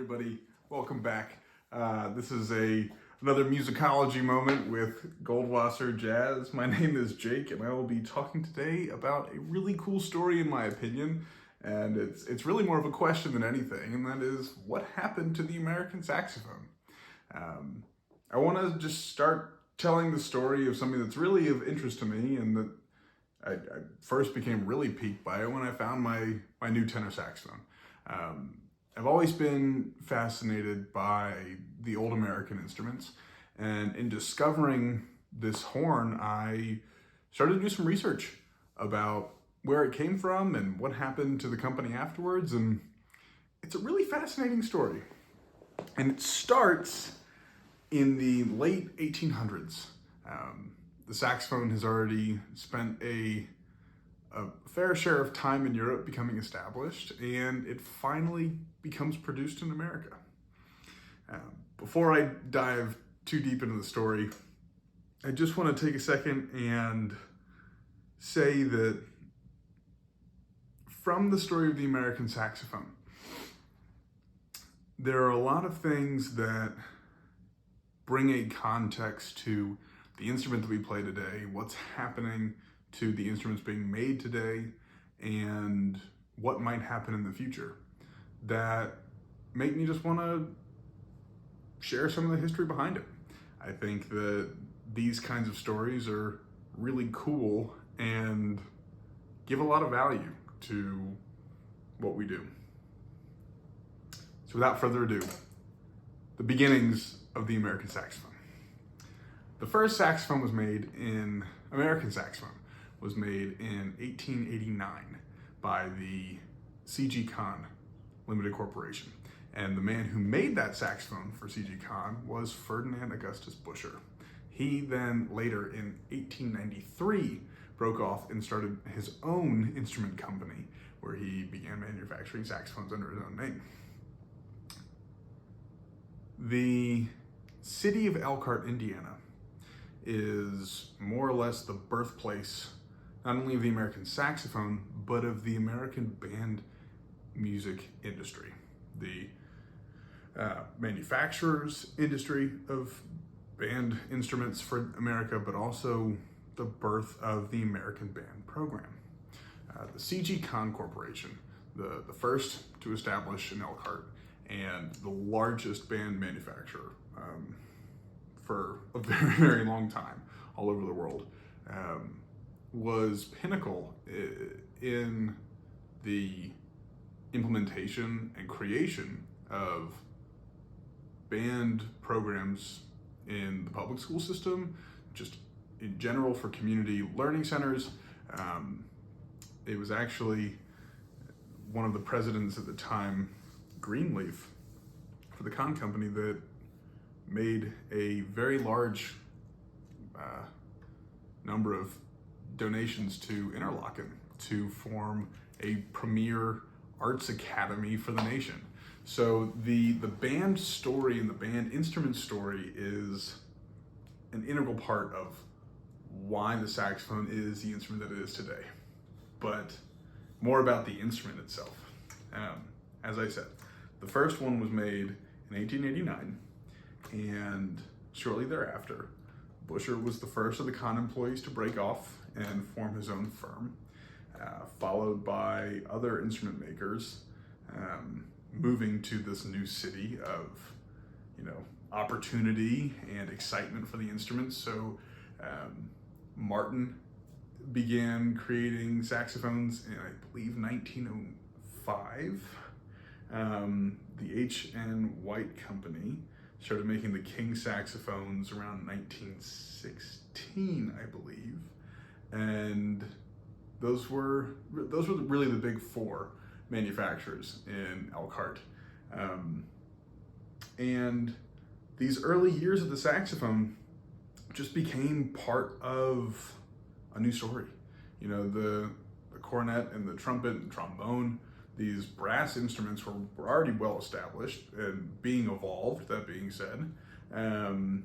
everybody. Welcome back. This is another musicology moment with Goldwasser Jazz. My name is Jake, and I will be talking today about a really cool story, in my opinion. And it's really more of a question than anything, and that is, what happened to the American saxophone? I want to just start telling the story of something that's really of interest to me, and that I first became really piqued by it when I found my new tenor saxophone. I've always been fascinated by the old American instruments, and in discovering this horn, I started to do some research about where it came from and what happened to the company afterwards, and it's a really fascinating story. And it starts in the late 1800s. The saxophone has already spent a fair share of time in Europe becoming established, and it finally becomes produced in America. Before I dive too deep into the story, I just want to take a second and say that from the story of the American saxophone, there are a lot of things that bring a context to the instrument that we play today, what's happening to the instruments being made today, and what might happen in the future, that make me just want to share some of the history behind it. I think that these kinds of stories are really cool and give a lot of value to what we do. So without further ado, the beginnings of the American saxophone. The first saxophone was made in, American saxophone was made in 1889 by the C.G. Conn Limited Corporation. And the man who made that saxophone for C.G. Conn was Ferdinand Augustus Buescher. He then later in 1893 broke off and started his own instrument company, where he began manufacturing saxophones under his own name. The city of Elkhart, Indiana, is more or less the birthplace not only of the American saxophone, but of the American band music industry. The manufacturer's industry of band instruments for America, but also the birth of the American band program. The C.G. Conn Corporation, the first to establish in Elkhart, and the largest band manufacturer for a very, very long time all over the world, was pinnacle in the implementation and creation of band programs in the public school system, just in general for community learning centers. It was actually one of the presidents at the time, Greenleaf, for the Conn Company, that made a very large number of donations to Interlochen to form a premier arts academy for the nation. So the band story and the band instrument story is an integral part of why the saxophone is the instrument that it is today. But more about the instrument itself. As I said, the first one was made in 1889, and shortly thereafter, Buescher was the first of the Conn employees to break off and form his own firm, followed by other instrument makers moving to this new city of, opportunity and excitement for the instruments. So Martin began creating saxophones in, I believe, 1905. The H.N. White Company started making the King saxophones around 1916, I believe. And those were really the big four manufacturers in Elkhart. And these early years of the saxophone just became part of a new story. The cornet and the trumpet and trombone, these brass instruments were already well established and being evolved. That being said, the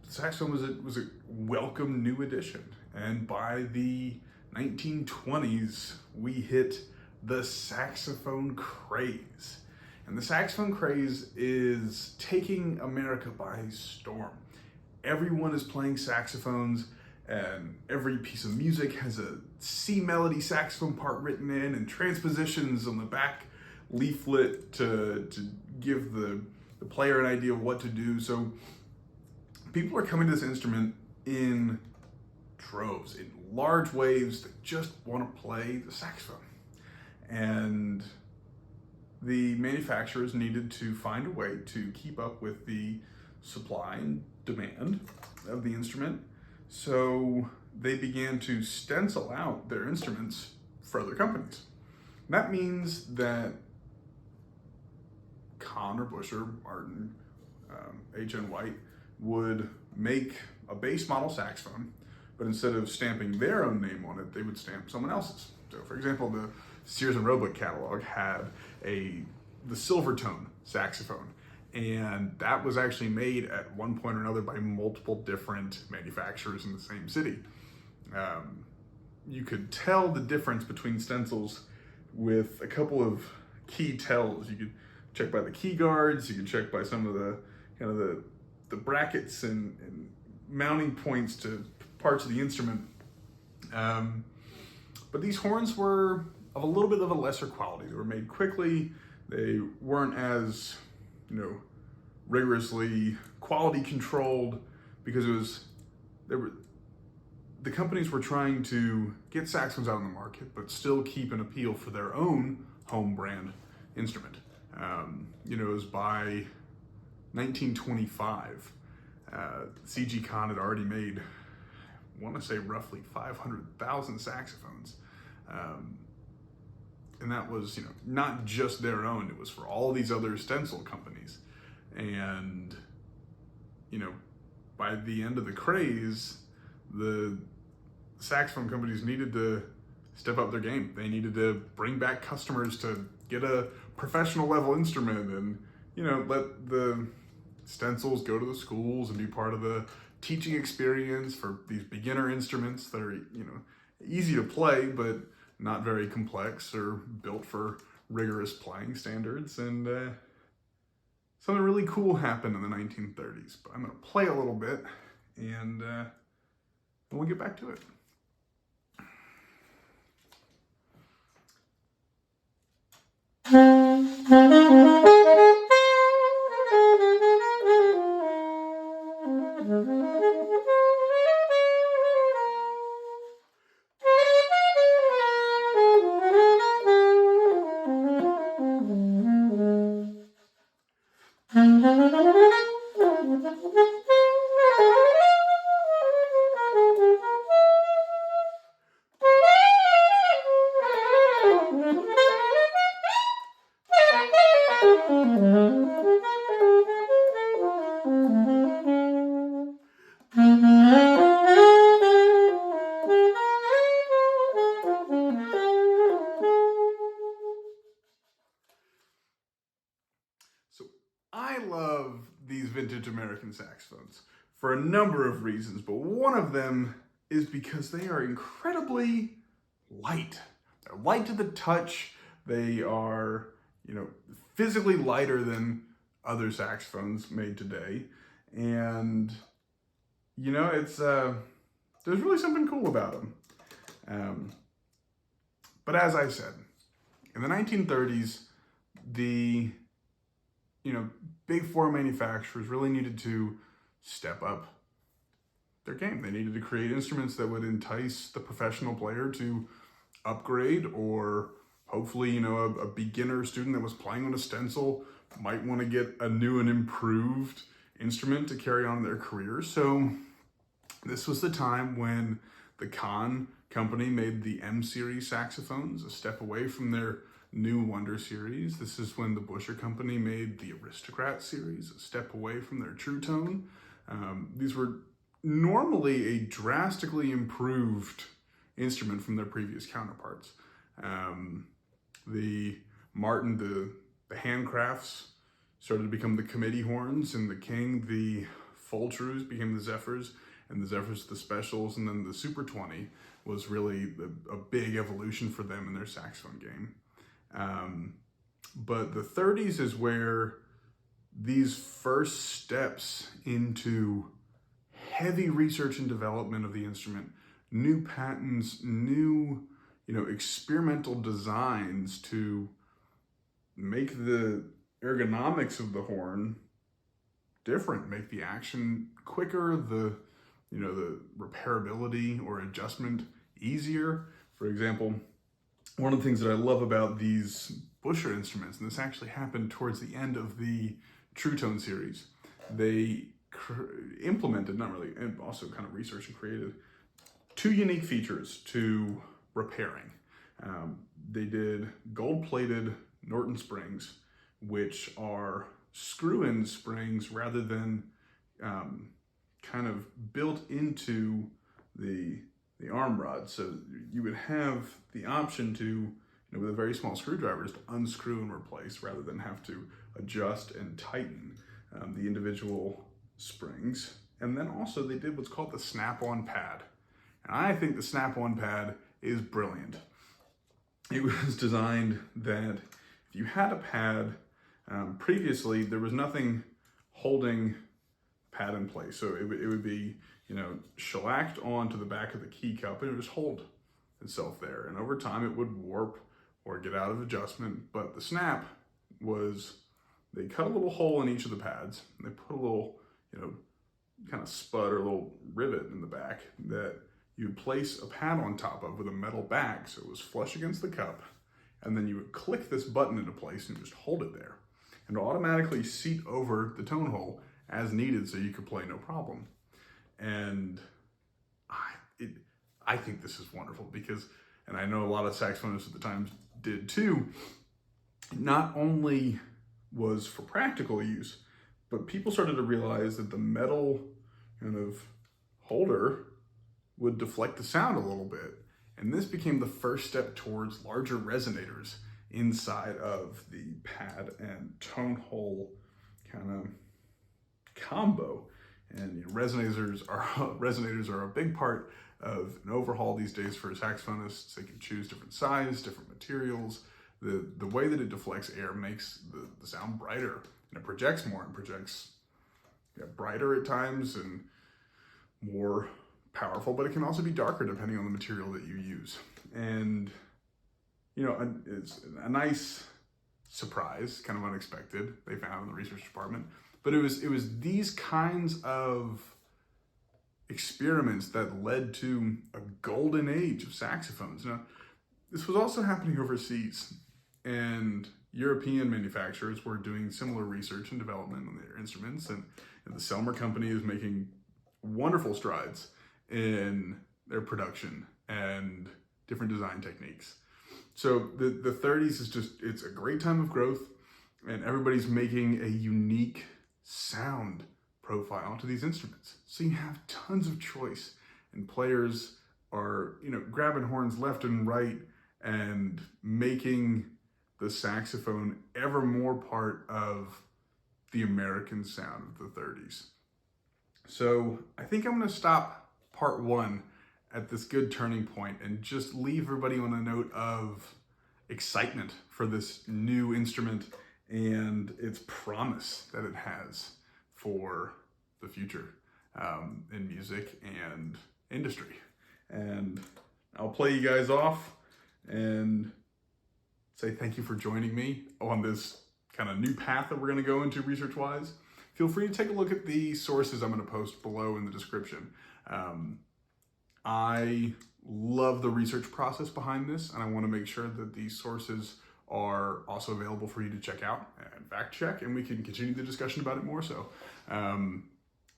saxophone was a welcome new addition. And by the 1920s, we hit the saxophone craze. And the saxophone craze is taking America by storm. Everyone is playing saxophones, and every piece of music has a C melody saxophone part written in and transpositions on the back leaflet to give the player an idea of what to do. So people are coming to this instrument in droves, in large waves that just want to play the saxophone. And the manufacturers needed to find a way to keep up with the supply and demand of the instrument. So they began to stencil out their instruments for other companies. And that means that Conn or Buescher, Martin, H.N. White would make a base model saxophone, but instead of stamping their own name on it, they would stamp someone else's. So for example, the Sears and Roebuck catalog had the Silvertone saxophone, and that was actually made at one point or another by multiple different manufacturers in the same city. You could tell the difference between stencils with a couple of key tells. You could check by the key guards, you could check by some of the kind of the brackets and mounting points to parts of the instrument. But these horns were of a little bit of a lesser quality. They were made quickly. They weren't as, rigorously quality controlled, because the companies were trying to get saxophones out on the market, but still keep an appeal for their own home brand instrument. It was by 1925, C.G. Conn had already made, I want to say roughly 500,000 saxophones. And that was, not just their own, it was for all these other stencil companies. And, by the end of the craze, the saxophone companies needed to step up their game. They needed to bring back customers to get a professional level instrument and, let the stencils go to the schools and be part of the teaching experience for these beginner instruments that are, easy to play, but not very complex or built for rigorous playing standards. And something really cool happened in the 1930s, but I'm going to play a little bit and we'll get back to it. So I love these vintage American saxophones for a number of reasons, but one of them is because they are incredibly light. They're light to the touch. They are, physically lighter than other saxophones made today. And, it's, there's really something cool about them. But as I said, in the 1930s, the big four manufacturers really needed to step up their game. They needed to create instruments that would entice the professional player to upgrade, or hopefully, a beginner student that was playing on a stencil might want to get a new and improved instrument to carry on their career. So this was the time when the Conn company made the M series saxophones, a step away from their new Wonder series. This is when the Buescher company made the Aristocrat series, a step away from their True Tone. These were normally a drastically improved instrument from their previous counterparts. The Martin, the handcrafts started to become the committee horns, and the King, the full trues became the Zephyrs, and the Zephyrs the specials, and then the Super 20 was really a big evolution for them in their saxophone game. But the 30s is where these first steps into heavy research and development of the instrument, new patents, new, experimental designs to make the ergonomics of the horn different, make the action quicker, the repairability or adjustment easier. For example, one of the things that I love about these Buescher instruments, and this actually happened towards the end of the True Tone series, they implemented, not really, and also kind of researched and created 2 unique features to repairing. They did gold-plated Norton springs, which are screw-in springs rather than kind of built into the arm rod. So you would have the option to, with a very small screwdriver, just unscrew and replace rather than have to adjust and tighten the individual springs. And then also they did what's called the snap-on pad. And I think the snap-on pad is brilliant. It was designed that if you had a pad, previously there was nothing holding pad in place. So it would be, shellacked onto the back of the key cup and it would just hold itself there. And over time it would warp or get out of adjustment. But the snap was, they cut a little hole in each of the pads and they put a little, kind of spud or a little rivet in the back that you'd place a pad on top of with a metal back so it was flush against the cup, and then you would click this button into place and just hold it there and automatically seat over the tone hole as needed so you could play no problem. And I think this is wonderful because, and I know a lot of saxophonists at the time did too, not only was for practical use, but people started to realize that the metal kind of holder would deflect the sound a little bit. And this became the first step towards larger resonators inside of the pad and tone hole kind of combo. And resonators are a big part of an overhaul these days for saxophonists. They can choose different size, different materials. The way that it deflects air makes the sound brighter, and it projects more and projects brighter at times and more powerful, but it can also be darker depending on the material that you use. And it's a nice surprise, kind of unexpected, they found in the research department. But it was these kinds of experiments that led to a golden age of saxophones. Now, this was also happening overseas, and European manufacturers were doing similar research and development on their instruments, and the Selmer company is making wonderful strides in their production and different design techniques. So the 30s is it's a great time of growth, and everybody's making a unique sound profile to these instruments. So you have tons of choice, and players are, grabbing horns left and right and making the saxophone ever more part of the American sound of the 30s. So I think I'm going to stop part 1 at this good turning point and just leave everybody on a note of excitement for this new instrument and its promise that it has for the future in music and industry. And I'll play you guys off and say thank you for joining me on this kind of new path that we're going to go into research-wise. Feel free to take a look at the sources I'm going to post below in the description. I love the research process behind this, and I want to make sure that these sources are also available for you to check out and fact check, and we can continue the discussion about it more so.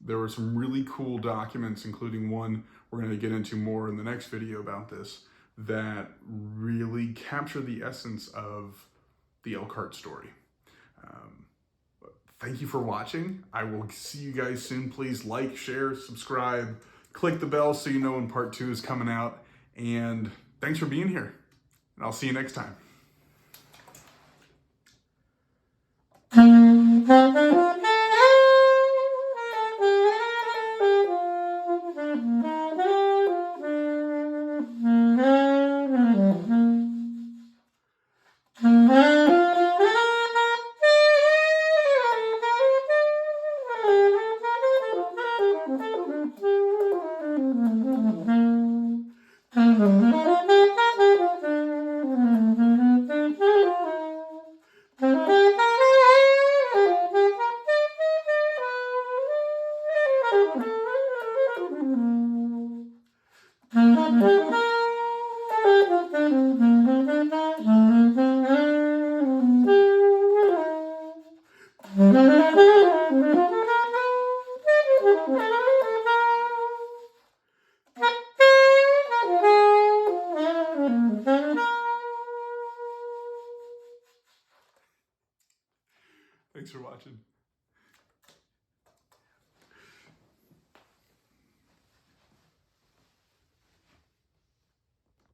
There were some really cool documents, including one we're going to get into more in the next video about this, that really capture the essence of the Elkhart story. Thank you for watching. I will see you guys soon. Please like, share, subscribe, click the bell so you know when part 2 is coming out. And thanks for being here. And I'll see you next time. Thanks for watching.